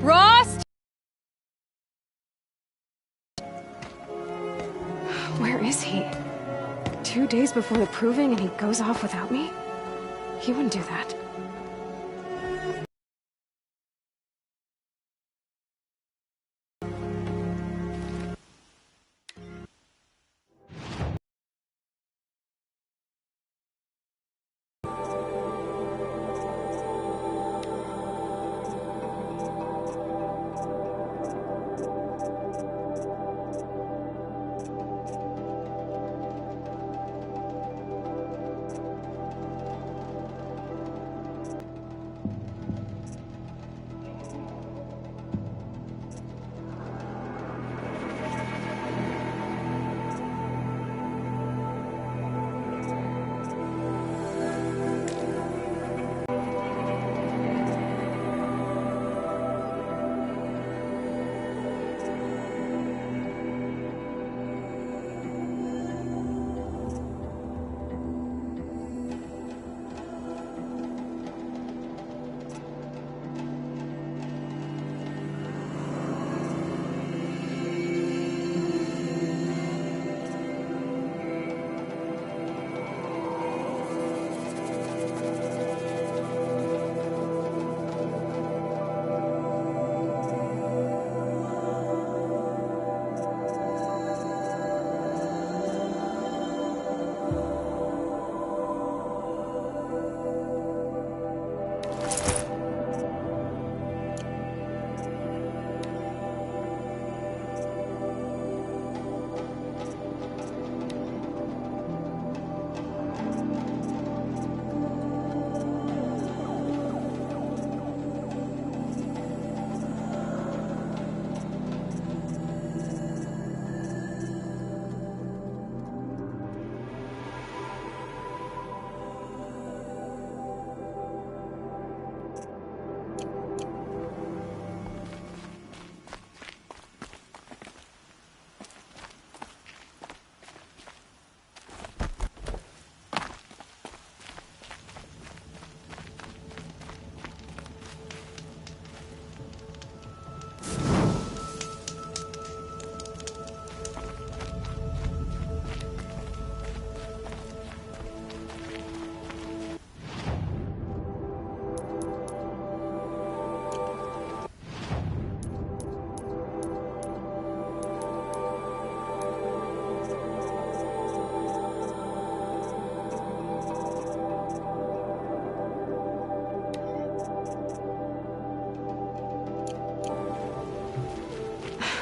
Rost! Where is he? 2 days before the proving and he goes off without me? He wouldn't do that.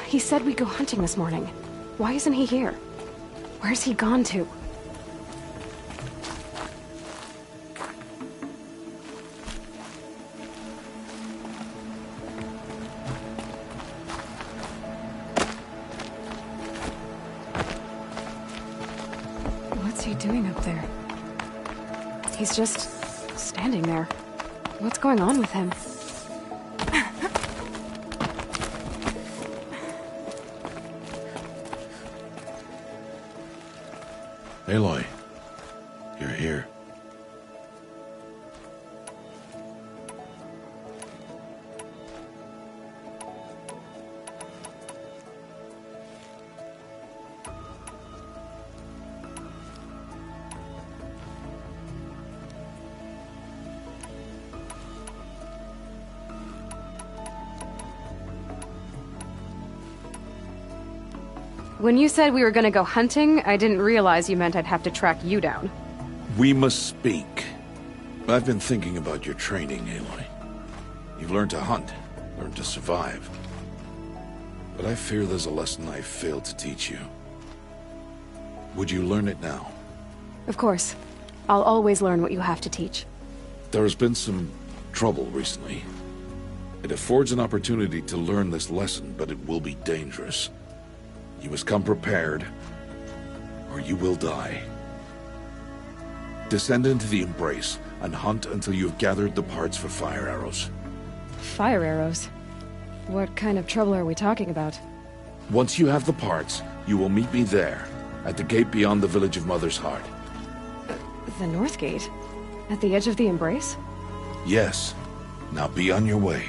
He said we'd go hunting this morning. Why isn't he here? Where's he gone to? What's he doing up there? He's just standing there. What's going on with him? Aloy, you're here. When you said we were gonna go hunting, I didn't realize you meant I'd have to track you down. We must speak. I've been thinking about your training, Aloy. You've learned to hunt, learned to survive. But I fear there's a lesson I failed to teach you. Would you learn it now? Of course. I'll always learn what you have to teach. There has been some trouble recently. It affords an opportunity to learn this lesson, but it will be dangerous. You must come prepared, or you will die. Descend into the Embrace and hunt until you have gathered the parts for fire arrows. Fire arrows? What kind of trouble are we talking about? Once you have the parts, you will meet me there, at the gate beyond the village of Mother's Heart. The North Gate? At the edge of the Embrace? Yes. Now be on your way.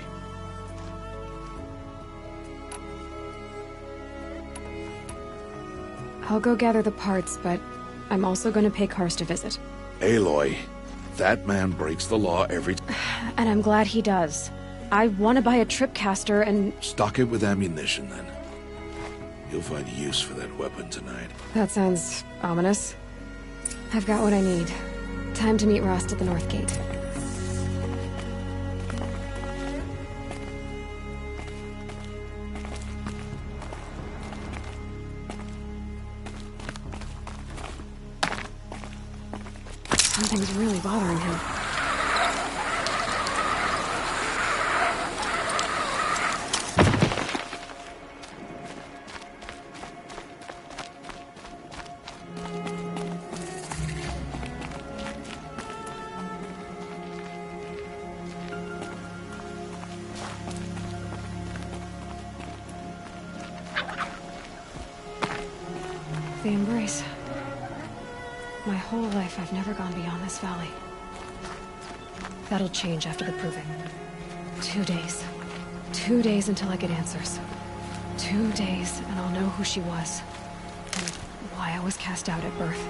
I'll go gather the parts, but I'm also going to pay Karst a visit. Aloy, that man breaks the law every time. And I'm glad he does. I want to buy a tripcaster and... Stock it with ammunition, then. You'll find use for that weapon tonight. That sounds ominous. I've got what I need. Time to meet Rost at the North Gate. Something's really bothering him. The Embrace. My whole life, I've never gone beyond this valley. That'll change after the proving. 2 days. 2 days until I get answers. 2 days, and I'll know who she was. And why I was cast out at birth.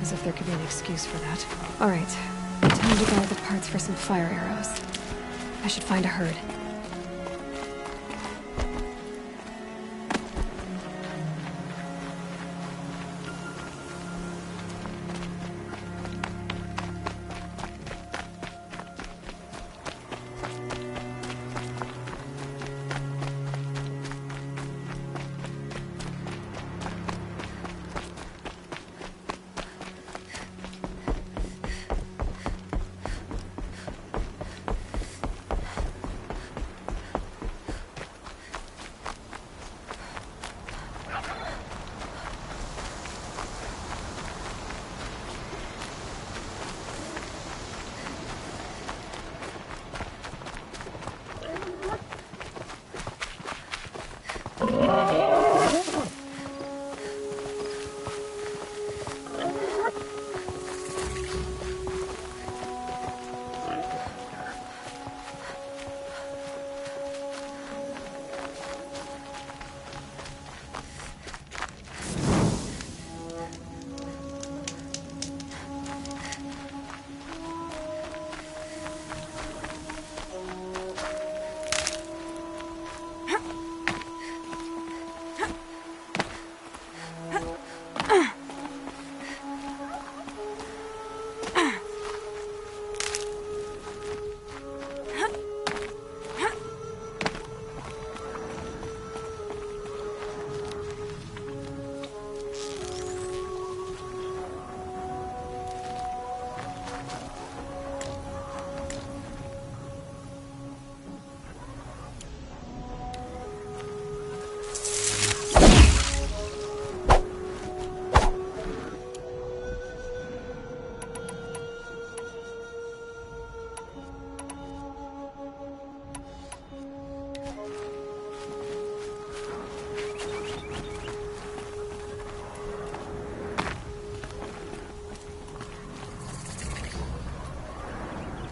As if there could be an excuse for that. Alright. Time to gather the parts for some fire arrows. I should find a herd.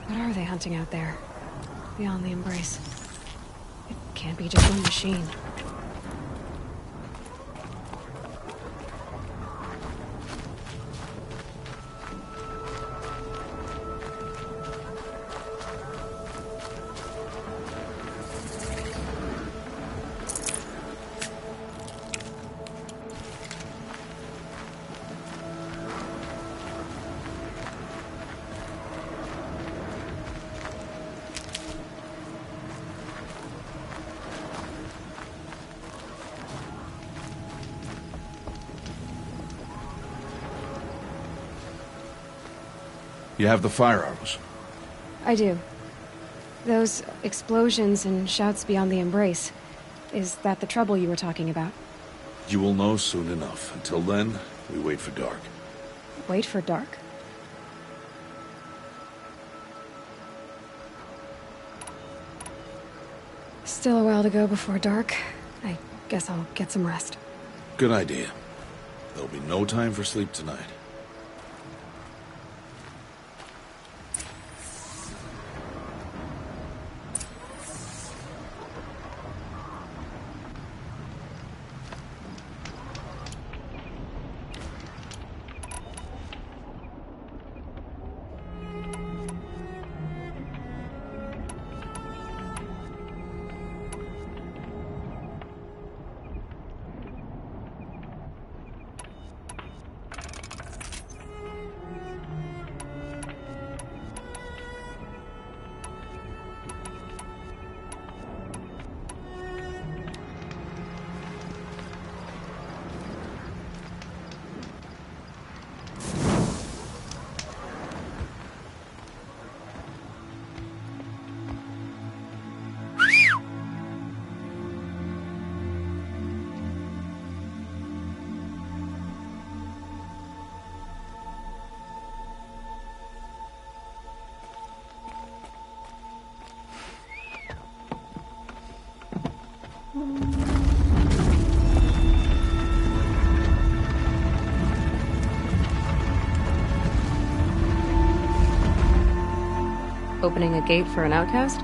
What are they hunting out there? Beyond the Embrace. It can't be just one machine. You have the fire arrows. I do. Those explosions and shouts beyond the Embrace. Is that the trouble you were talking about? You will know soon enough. Until then, we wait for dark. Wait for dark? Still a while to go before dark. I guess I'll get some rest. Good idea. There'll be no time for sleep tonight. Opening a gate for an outcast?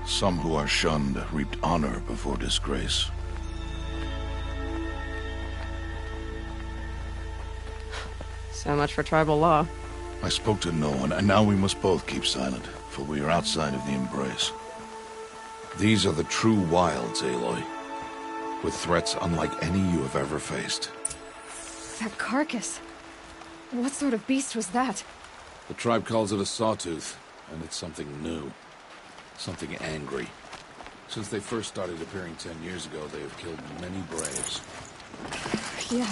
Some who are shunned reaped honor before disgrace. So much for tribal law. I spoke to no one, and now we must both keep silent, for we are outside of the Embrace. These are the true wilds, Aloy, with threats unlike any you have ever faced. That carcass. What sort of beast was that? The tribe calls it a sawtooth, and it's something new. Something angry. Since they first started appearing 10 years ago, they have killed many braves. Yeah.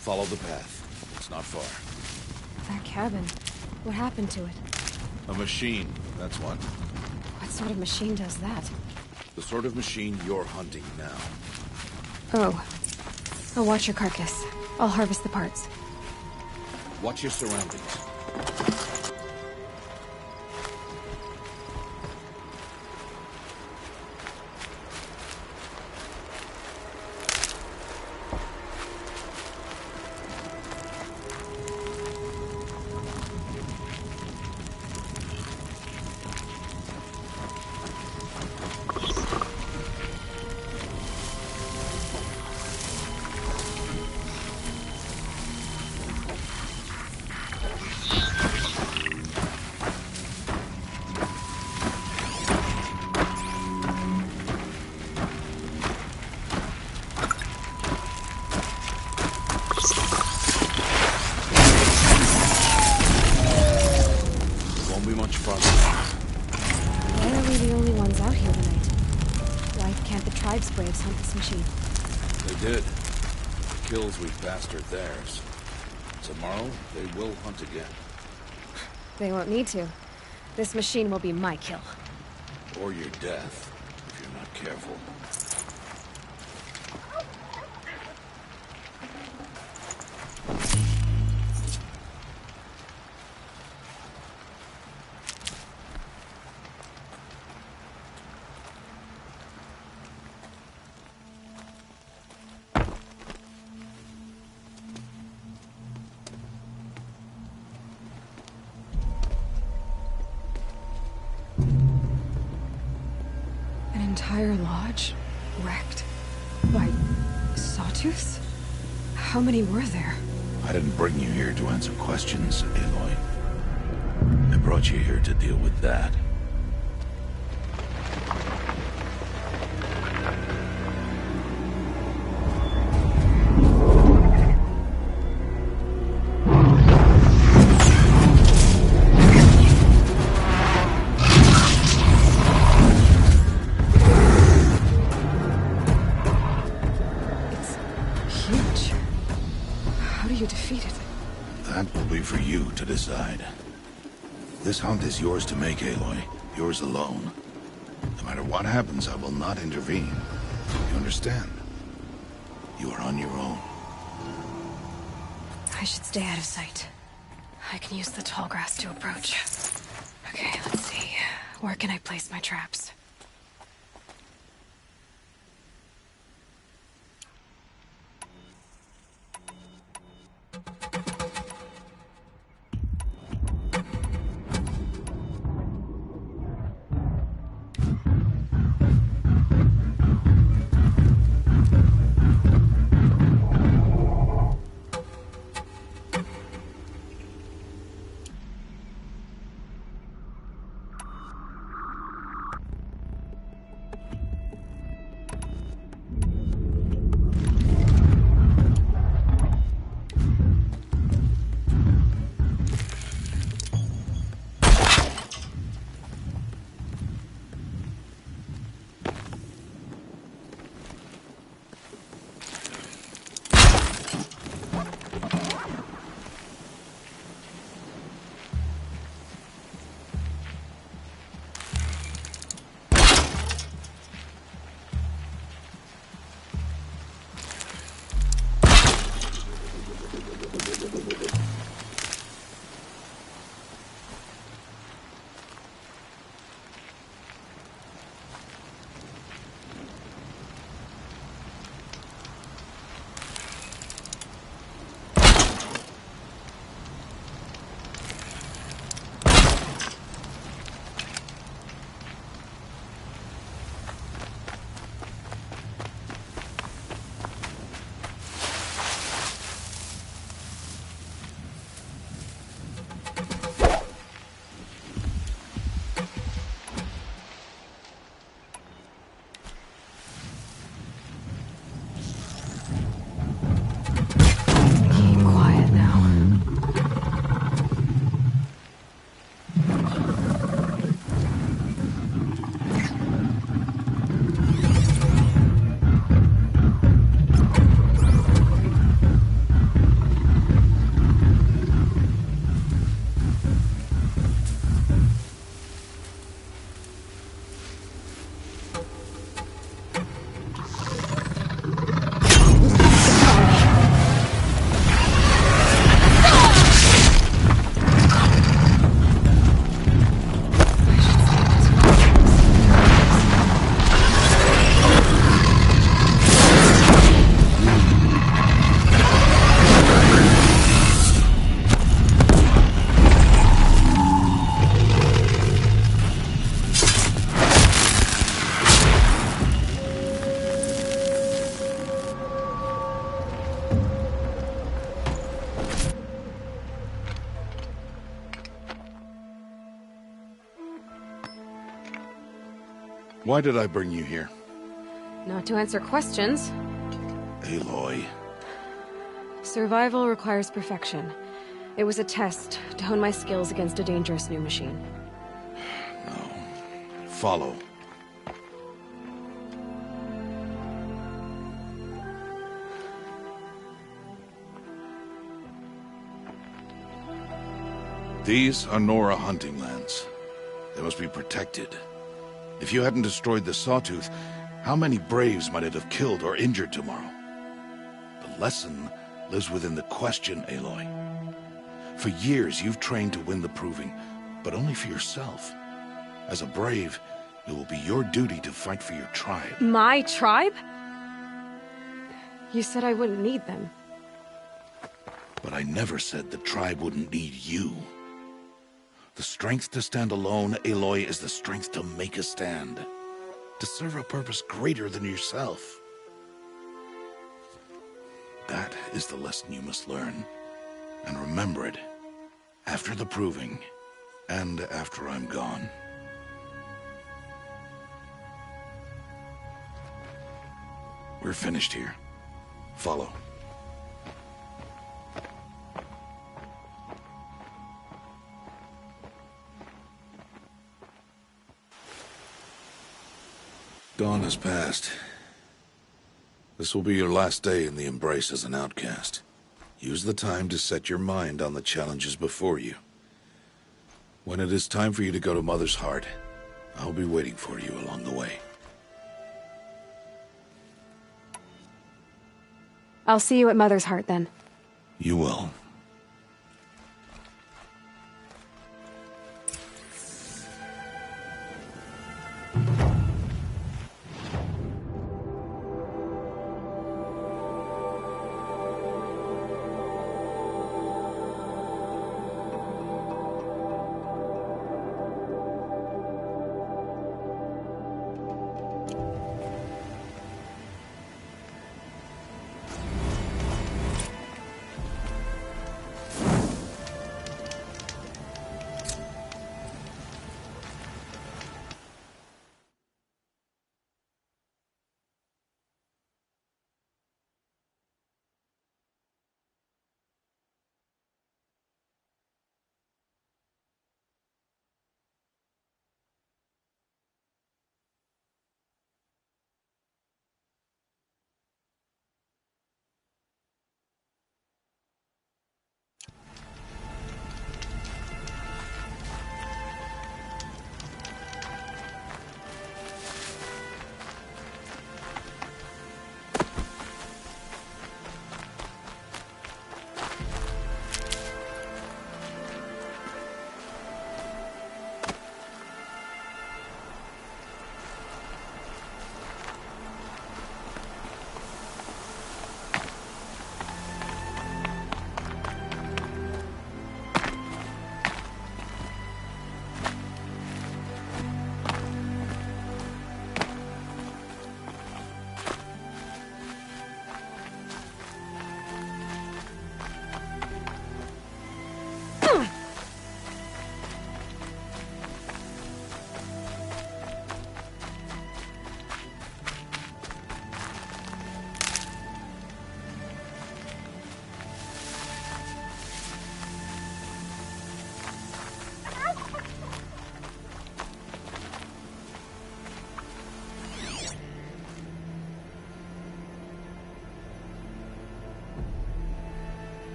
Follow the path. It's not far. That cabin. What happened to it? A machine, that's what. What sort of machine does that? The sort of machine you're hunting now. Oh. I'll watch your carcass. I'll harvest the parts. Watch your surroundings. Braves hunt this machine. They did. The kills we've bastard theirs. Tomorrow, they will hunt again. They won't need to. This machine will be my kill. Or your death, if you're not careful. Entire lodge wrecked by sawtooths? How many were there? I didn't bring you here to answer questions, Aloy. I brought you here to deal with that. you to decide. This hunt is yours to make, Aloy. Yours alone. No matter what happens, I will not intervene. You understand? You are on your own. I should stay out of sight. I can use the tall grass to approach. Okay, let's see. Where can I place my traps? Keep quiet now. Why did I bring you here? Not to answer questions. Aloy. Survival requires perfection. It was a test to hone my skills against a dangerous new machine. No. Follow. These are Nora hunting lands. They must be protected. If you hadn't destroyed the Sawtooth, how many Braves might it have killed or injured tomorrow? The lesson lives within the question, Aloy. For years, you've trained to win the Proving, but only for yourself. As a Brave, it will be your duty to fight for your tribe. My tribe? You said I wouldn't need them. But I never said the tribe wouldn't need you. The strength to stand alone, Aloy, is the strength to make a stand. To serve a purpose greater than yourself. That is the lesson you must learn. And remember it. After the Proving, and after I'm gone. We're finished here. Follow. Dawn has passed. This will be your last day in the Embrace as an outcast. Use the time to set your mind on the challenges before you. When it is time for you to go to Mother's Heart, I'll be waiting for you along the way. I'll see you at Mother's Heart, then. You will.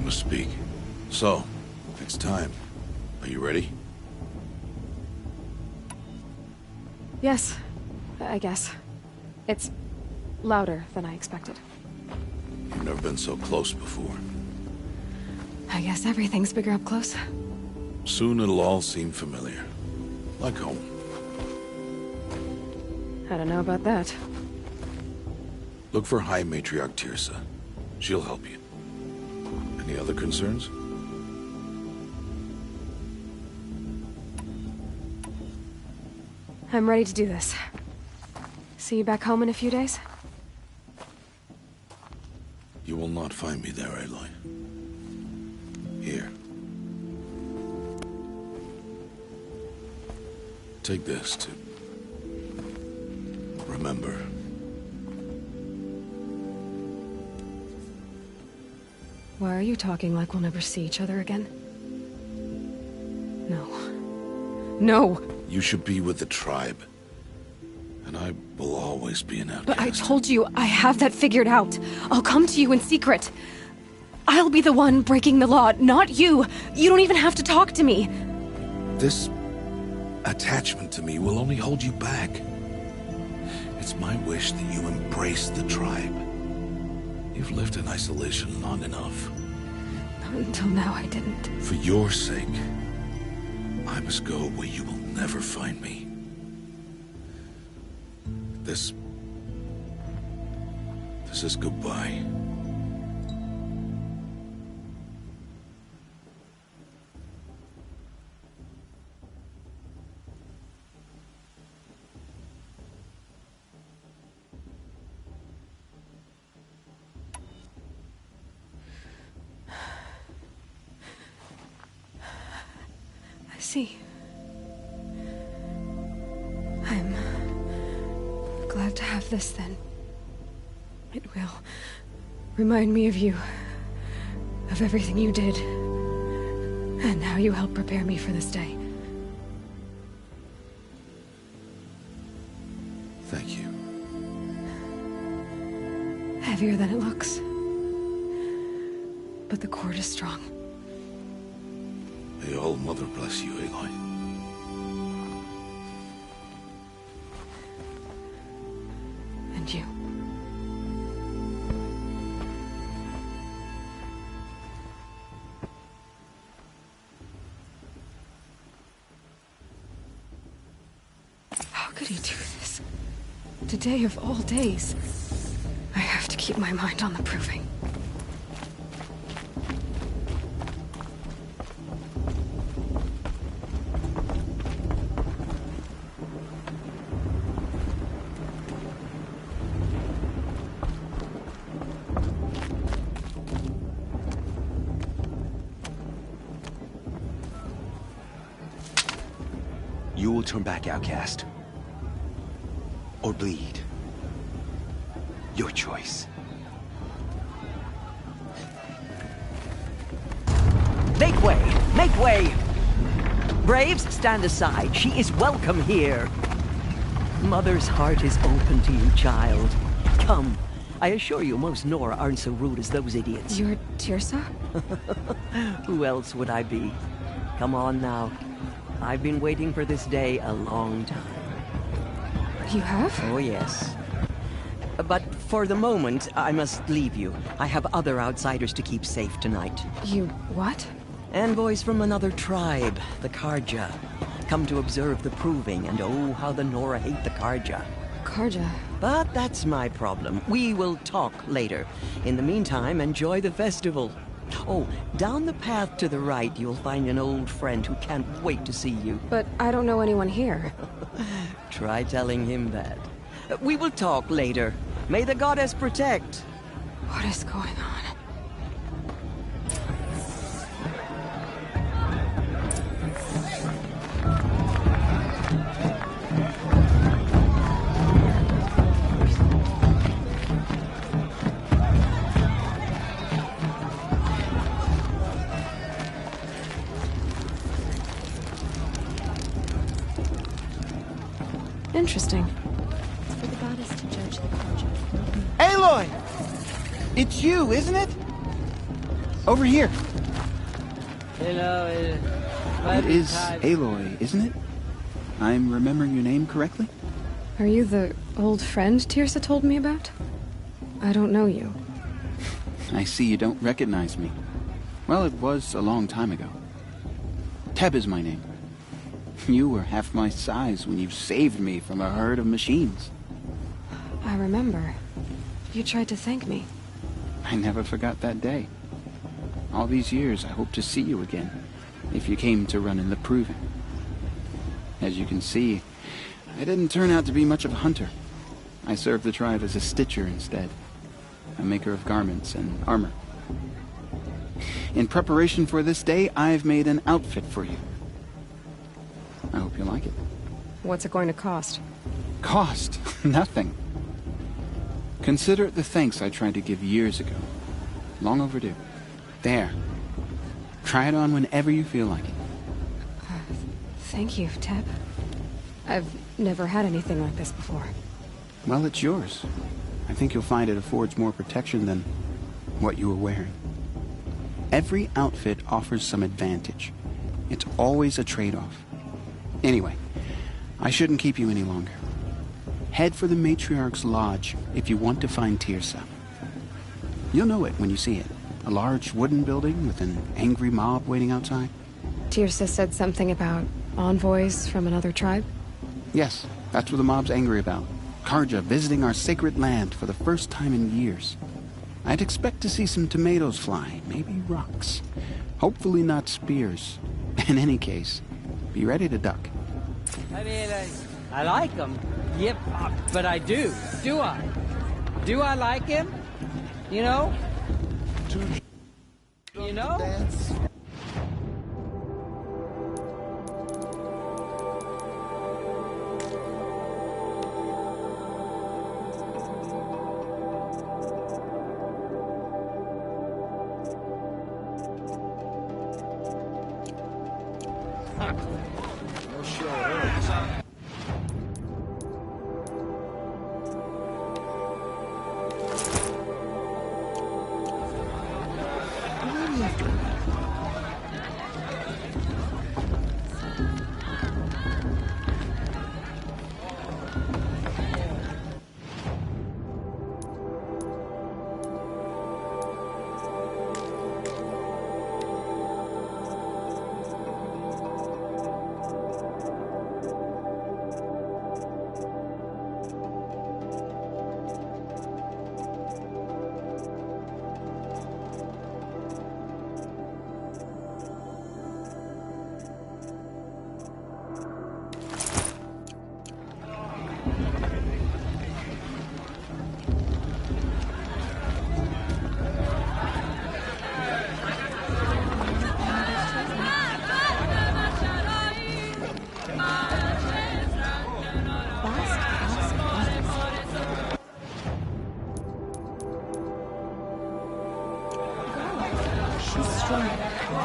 Speak. So, it's time. Are you ready? Yes, I guess. It's louder than I expected. You've never been so close before. I guess everything's bigger up close. Soon it'll all seem familiar. Like home. I don't know about that. Look for High Matriarch Teersa. She'll help you. Any other concerns? I'm ready to do this. See you back home in a few days? You will not find me there, Aloy. Here. Take this to remember. Why are you talking like we'll never see each other again? No. No! You should be with the tribe. And I will always be an outcast. But I told you, I have that figured out. I'll come to you in secret. I'll be the one breaking the law, not you. You don't even have to talk to me. This attachment to me will only hold you back. It's my wish that you embrace the tribe. You've lived in isolation long enough. Until now, I didn't. For your sake, I must go where you will never find me. This is goodbye. I see. I'm glad to have this then. It will remind me of you, of everything you did, and how you helped prepare me for this day. Thank you. Heavier than it looks. But the cord is strong. May All Mother bless you, Aloy. And you. How could he do this? Today of all days. I have to keep my mind on the proving. You will turn back, outcast. Or bleed. Your choice. Make way! Make way! Braves, stand aside. She is welcome here. Mother's heart is open to you, child. Come. I assure you, most Nora aren't so rude as those idiots. You're Teersa? Who else would I be? Come on now. I've been waiting for this day a long time. You have? Oh, yes. But for the moment, I must leave you. I have other outsiders to keep safe tonight. You what? Envoys from another tribe, the Carja. Come to observe the proving, and oh, how the Nora hate the Carja. Carja. But that's my problem. We will talk later. In the meantime, enjoy the festival. Oh, down the path to the right, you'll find an old friend who can't wait to see you. But I don't know anyone here. Try telling him that. We will talk later. May the goddess protect. What is going on? Interesting. For the goddess to judge the Carja. Aloy! It's you, isn't it? Over here. Hello, It is Aloy, isn't it? I'm remembering your name correctly? Are you the old friend Teersa told me about? I don't know you. I see you don't recognize me. Well, it was a long time ago. Teb is my name. You were half my size when you saved me from a herd of machines. I remember. You tried to thank me. I never forgot that day. All these years, I hope to see you again, if you came to run in the proving. As you can see, I didn't turn out to be much of a hunter. I served the tribe as a stitcher instead, a maker of garments and armor. In preparation for this day, I've made an outfit for you. I hope you like it. What's it going to cost? Cost? Nothing. Consider it the thanks I tried to give years ago. Long overdue. There. Try it on whenever you feel like it. Thank you, Teb. I've never had anything like this before. Well, it's yours. I think you'll find it affords more protection than what you were wearing. Every outfit offers some advantage. It's always a trade-off. Anyway, I shouldn't keep you any longer. Head for the Matriarch's Lodge if you want to find Teersa. You'll know it when you see it. A large wooden building with an angry mob waiting outside. Teersa said something about envoys from another tribe? Yes, that's what the mob's angry about. Carja visiting our sacred land for the first time in years. I'd expect to see some tomatoes fly, maybe rocks. Hopefully not spears. In any case, be ready to duck. I mean, I like him. Yep, but I do. Do I? Do I like him? You know? You know?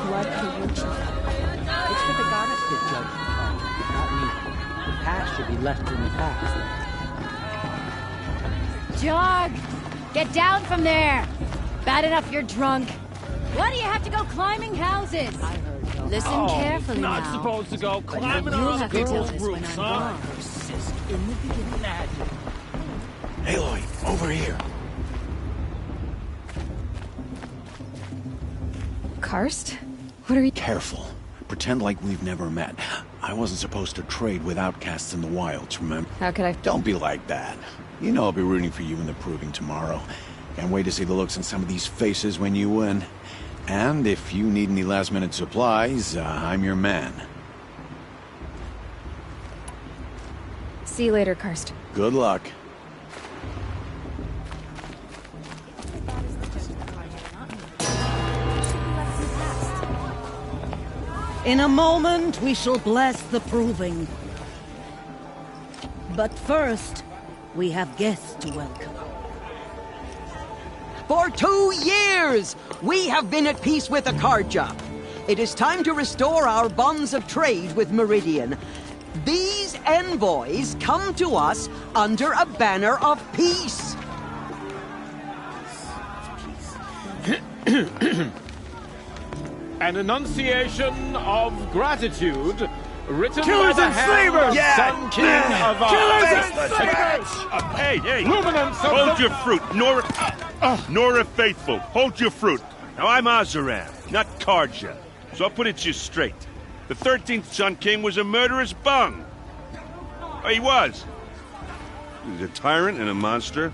Blood for Witcher. It's for the goddess to judge the heart, not me. The past should be left in the past. Jog! Get down from there! Bad enough you're drunk. Why do you have to go climbing houses? I heard no. Listen carefully Not now. supposed to go climbing You'll on have to tell people's this when roofs, I'm huh? gone. In the beginning, Aloy, over here. Karst? What are you... Careful. Pretend like we've never met. I wasn't supposed to trade with outcasts in the wilds, remember? How could I... Don't be like that. You know I'll be rooting for you in the proving tomorrow. Can't wait to see the looks on some of these faces when you win. And if you need any last-minute supplies, I'm your man. See you later, Karst. Good luck. In a moment, we shall bless the proving. But first, we have guests to welcome. For 2 years, we have been at peace with the Carja. It is time to restore our bonds of trade with Meridian. These envoys come to us under a banner of peace. An enunciation of gratitude written Killers by the and hand slavers! of Yeah! Sun King of Killers Oz. and slavers! Hey, hey! Luminance of Hold the... your fruit, Nora Faithful. Hold your fruit. Now, I'm Oseram, not Carja. So I'll put it to you straight. The 13th Sun King was a murderous bung. Oh, he was. He was a tyrant and a monster.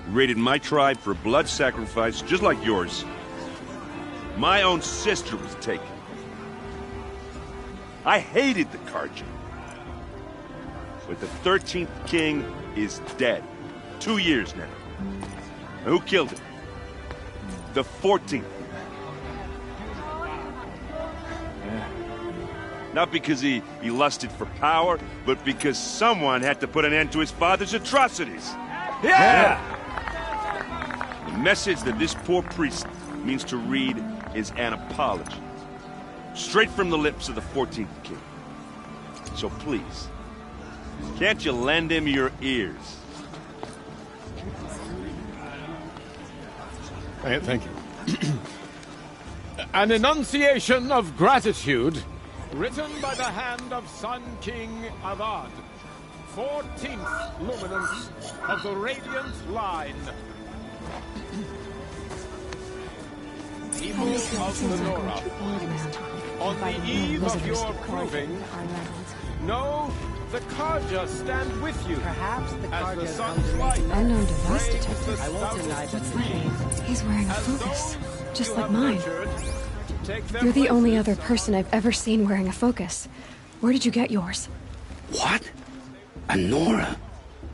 He raided my tribe for blood sacrifice, just like yours. My own sister was taken. I hated the Carja. But the 13th king is dead. 2 years now. Now, who killed him? The 14th. Not because he lusted for power, but because someone had to put an end to his father's atrocities. Yeah! The message that this poor priest means to read is an apology. Straight from the lips of the 14th king. So please, can't you lend him your ears? Thank you. An enunciation of gratitude, written by the hand of Sun King Avad, 14th luminance of the Radiant Line. People of Lenora, on the eve of your proving, know the Karja stand with you. Perhaps the as the Karja sun's light Unknown device frames detected. the I won't deny stoutest that. trees. He's wearing a As focus, those just you like have mine. nurtured take their You're the only other places person I've ever seen wearing a focus. Where did you get yours? What? A Nora?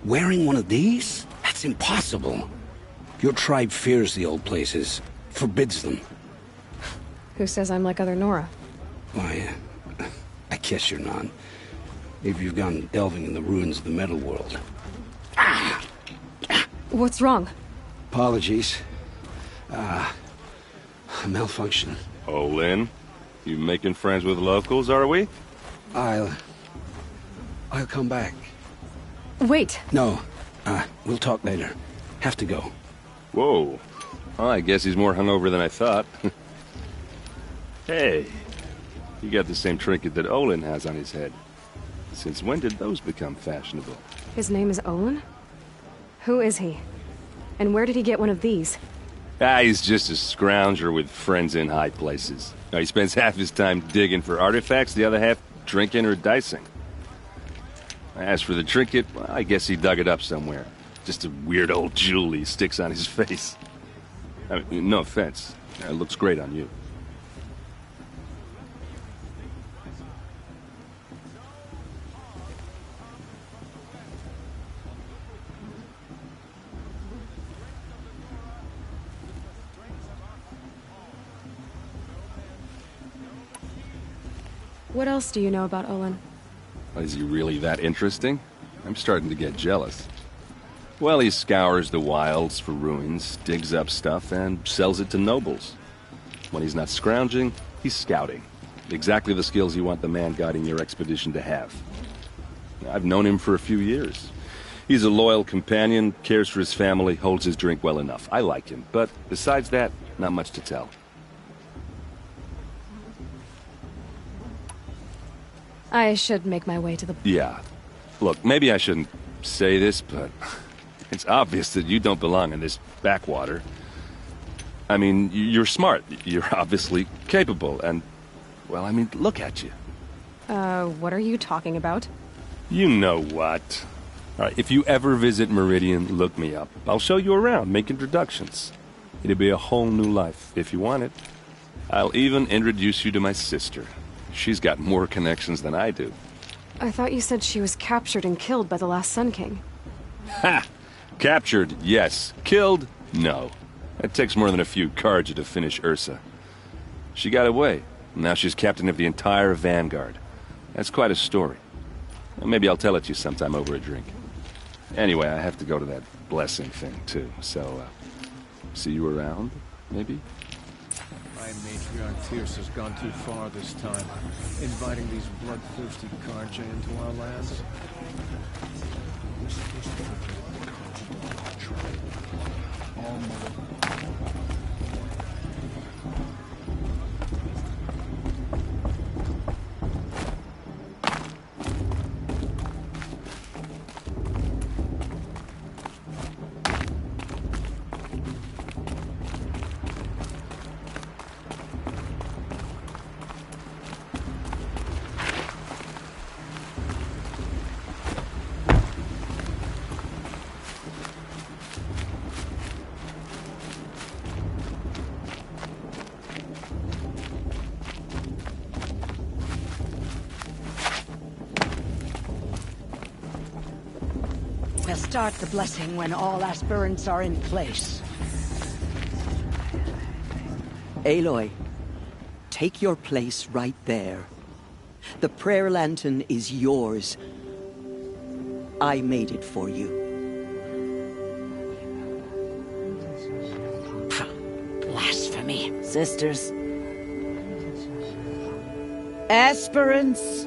Wearing one of these? That's impossible. Your tribe fears the old places, forbids them. Who says I'm like other Nora? Why, I guess you're not. If you've gone delving in the ruins of the metal world. What's wrong? Apologies. A malfunction. Oh, Lynn, you making friends with locals, are we? I'll come back. Wait. No, we'll talk later. Have to go. Whoa. Well, I guess he's more hungover than I thought. Hey, you got the same trinket that Olin has on his head. Since when did those become fashionable? His name is Olin? Who is he? And where did he get one of these? He's just a scrounger with friends in high places. Now, he spends half his time digging for artifacts, the other half drinking or dicing. As for the trinket, well, I guess he dug it up somewhere. Just a weird old jewel he sticks on his face. I mean, no offense. It looks great on you. What else do you know about Olin? Is he really that interesting? I'm starting to get jealous. Well, he scours the wilds for ruins, digs up stuff, and sells it to nobles. When he's not scrounging, he's scouting. Exactly the skills you want the man guiding your expedition to have. I've known him for a few years. He's a loyal companion, cares for his family, holds his drink well enough. I like him, but besides that, not much to tell. I should make my way to the... Yeah. Look, maybe I shouldn't say this, but it's obvious that you don't belong in this backwater. I mean, you're smart. You're obviously capable, and... well, I mean, look at you. What are you talking about? You know what. All right, if you ever visit Meridian, look me up. I'll show you around, make introductions. It'll be a whole new life, if you want it. I'll even introduce you to my sister. She's got more connections than I do. I thought you said she was captured and killed by the last Sun King. Ha! Captured, yes. Killed, no. It takes more than a few Karja to finish Ursa. She got away. Now she's captain of the entire Vanguard. That's quite a story. Maybe I'll tell it to you sometime over a drink. Anyway, I have to go to that blessing thing, too. So, see you around, maybe? My matriarch Fierce has gone too far this time, inviting these bloodthirsty Karja into our lands. We'll start the blessing when all aspirants are in place. Aloy, take your place right there. The prayer lantern is yours. I made it for you. Blasphemy, sisters. Aspirants,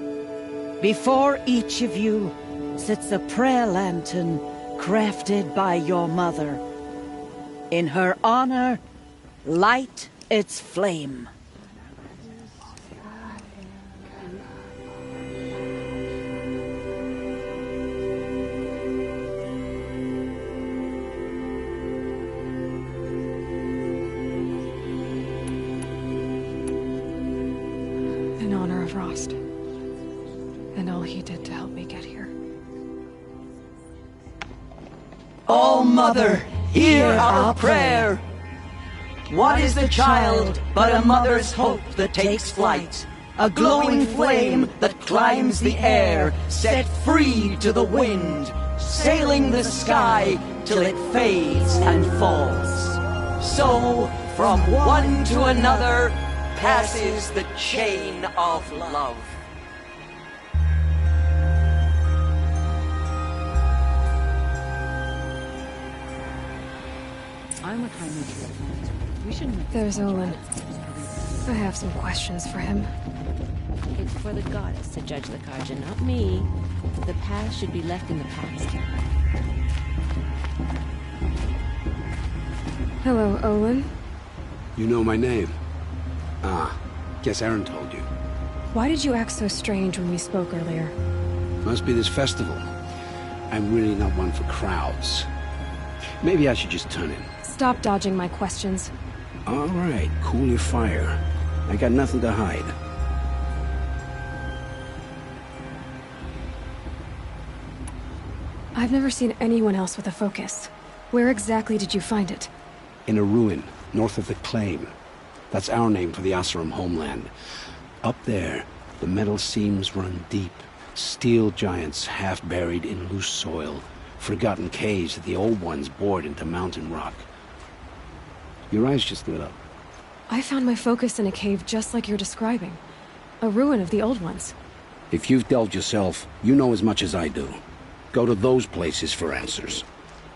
before each of you sits a prayer lantern crafted by your mother. In her honor, light its flame. All Mother, hear our prayer. What is the child but a mother's hope that takes flight? A glowing flame that climbs the air, set free to the wind, sailing the sky till it fades and falls. So, from one to another, passes the chain of love. I'm a kind of we shouldn't. There's Olin. I have some questions for him. It's for the goddess to judge the Carja, not me. The past should be left in the past. Hello, Olin. You know my name? Ah, guess Aaron told you. Why did you act so strange when we spoke earlier? Must be this festival. I'm really not one for crowds. Maybe I should just turn in. Stop dodging my questions. All right, cool your fire. I got nothing to hide. I've never seen anyone else with a focus. Where exactly did you find it? In a ruin, north of the Claim. That's our name for the Oseram homeland. Up there, the metal seams run deep. Steel giants half buried in loose soil. Forgotten caves that the old ones bored into mountain rock. Your eyes just lit up. I found my focus in a cave just like you're describing. A ruin of the old ones. If you've delved yourself, you know as much as I do. Go to those places for answers.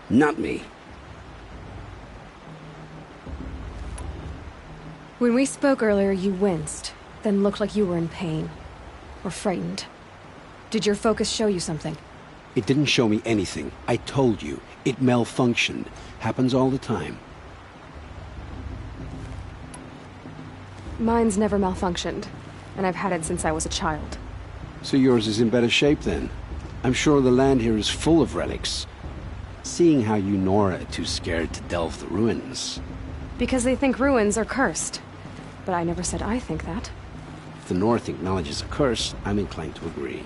Not me. When we spoke earlier, you winced, then looked like you were in pain. Or frightened. Did your focus show you something? It didn't show me anything. I told you. It malfunctioned. Happens all the time. Mine's never malfunctioned, and I've had it since I was a child. So yours is in better shape then. I'm sure the land here is full of relics. Seeing how you Nora are too scared to delve the ruins. Because they think ruins are cursed. But I never said I think that. If the North acknowledges a curse, I'm inclined to agree.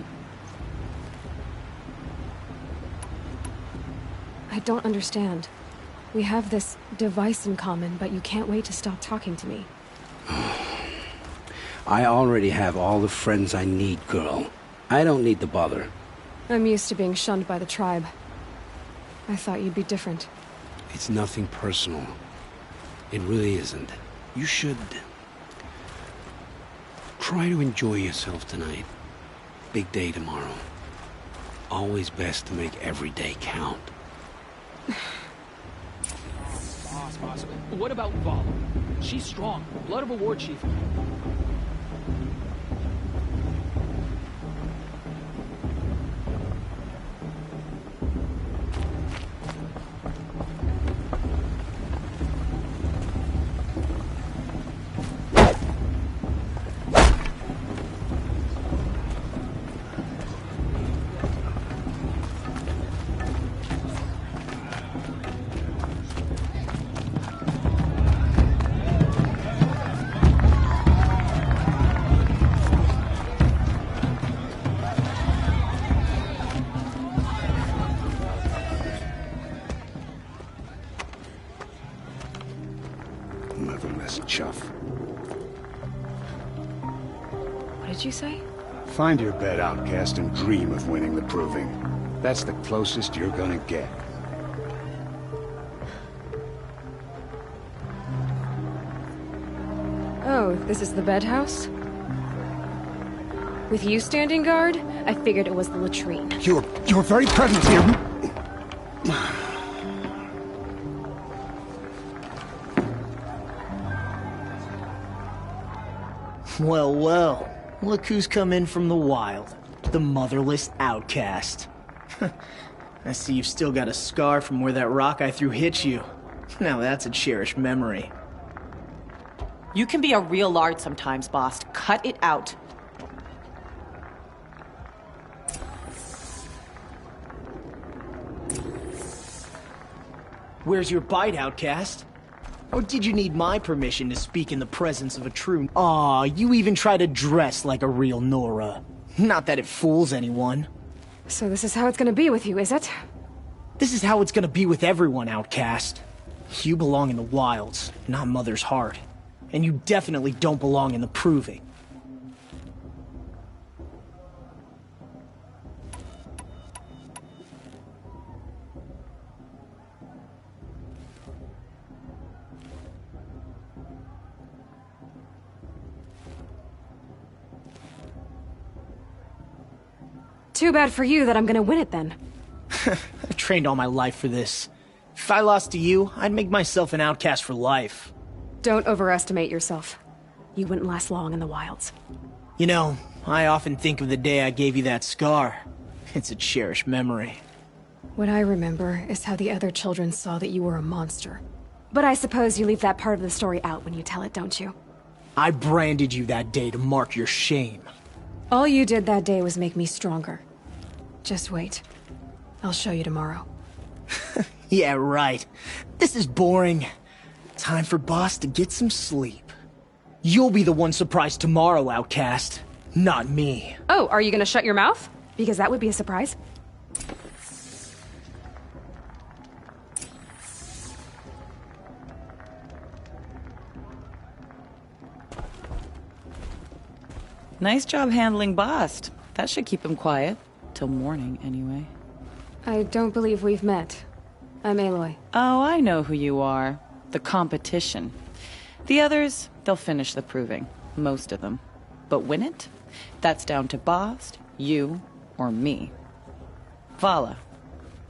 I don't understand. We have this device in common, but you can't wait to stop talking to me. I already have all the friends I need, girl. I don't need the bother. I'm used to being shunned by the tribe. I thought you'd be different. It's nothing personal. It really isn't. You should... try to enjoy yourself tonight. Big day tomorrow. Always best to make every day count. Boss. What about Vala? She's strong. Blood of a war chief. Motherless chuff. What did you say? Find your bed, outcast, and dream of winning the Proving. That's the closest you're gonna get. Oh, this is the bedhouse? With you standing guard, I figured it was the latrine. Your very presence here... Well, look who's come in from the wild. The motherless outcast. I see you've still got a scar from where that rock I threw hit you. Now that's a cherished memory. You can be a real lard sometimes, boss. Cut it out. Where's your bite, outcast? Or did you need my permission to speak in the presence of a true... Aw, you even try to dress like a real Nora. Not that it fools anyone. So this is how it's gonna be with you, is it? This is how it's gonna be with everyone, Outcast. You belong in the wilds, not Mother's Heart. And you definitely don't belong in the Proving. Too bad for you that I'm gonna win it then. I've trained all my life for this. If I lost to you, I'd make myself an outcast for life. Don't overestimate yourself. You wouldn't last long in the wilds. You know, I often think of the day I gave you that scar. It's a cherished memory. What I remember is how the other children saw that you were a monster. But I suppose you leave that part of the story out when you tell it, don't you? I branded you that day to mark your shame. All you did that day was make me stronger. Just wait. I'll show you tomorrow. Yeah, right. This is boring. Time for Boss to get some sleep. You'll be the one surprised tomorrow, Outcast. Not me. Oh, are you gonna shut your mouth? Because that would be a surprise. Nice job handling Bast. That should keep him quiet. Till morning, anyway. I don't believe we've met. I'm Aloy. Oh, I know who you are. The competition. The others, they'll finish the proving. Most of them. But win it? That's down to Bast, you, or me. Vala.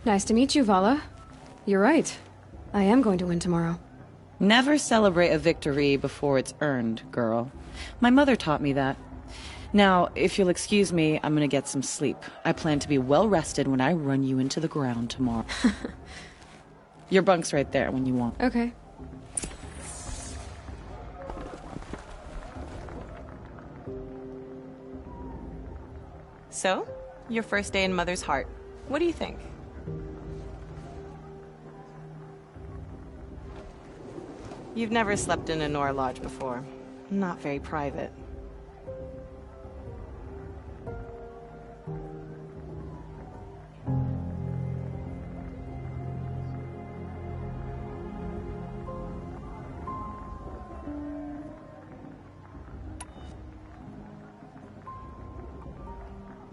Nice to meet you, Vala. You're right. I am going to win tomorrow. Never celebrate a victory before it's earned, girl. My mother taught me that. Now, if you'll excuse me, I'm gonna get some sleep. I plan to be well rested when I run you into the ground tomorrow. Your bunk's right there when you want. Okay. So, your first day in Mother's Heart. What do you think? You've never slept in a Nora Lodge before. Not very private.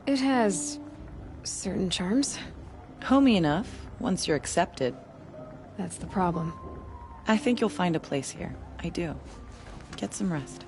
It has certain charms. Homey enough, once you're accepted. That's the problem. I think you'll find a place here. I do. Get some rest.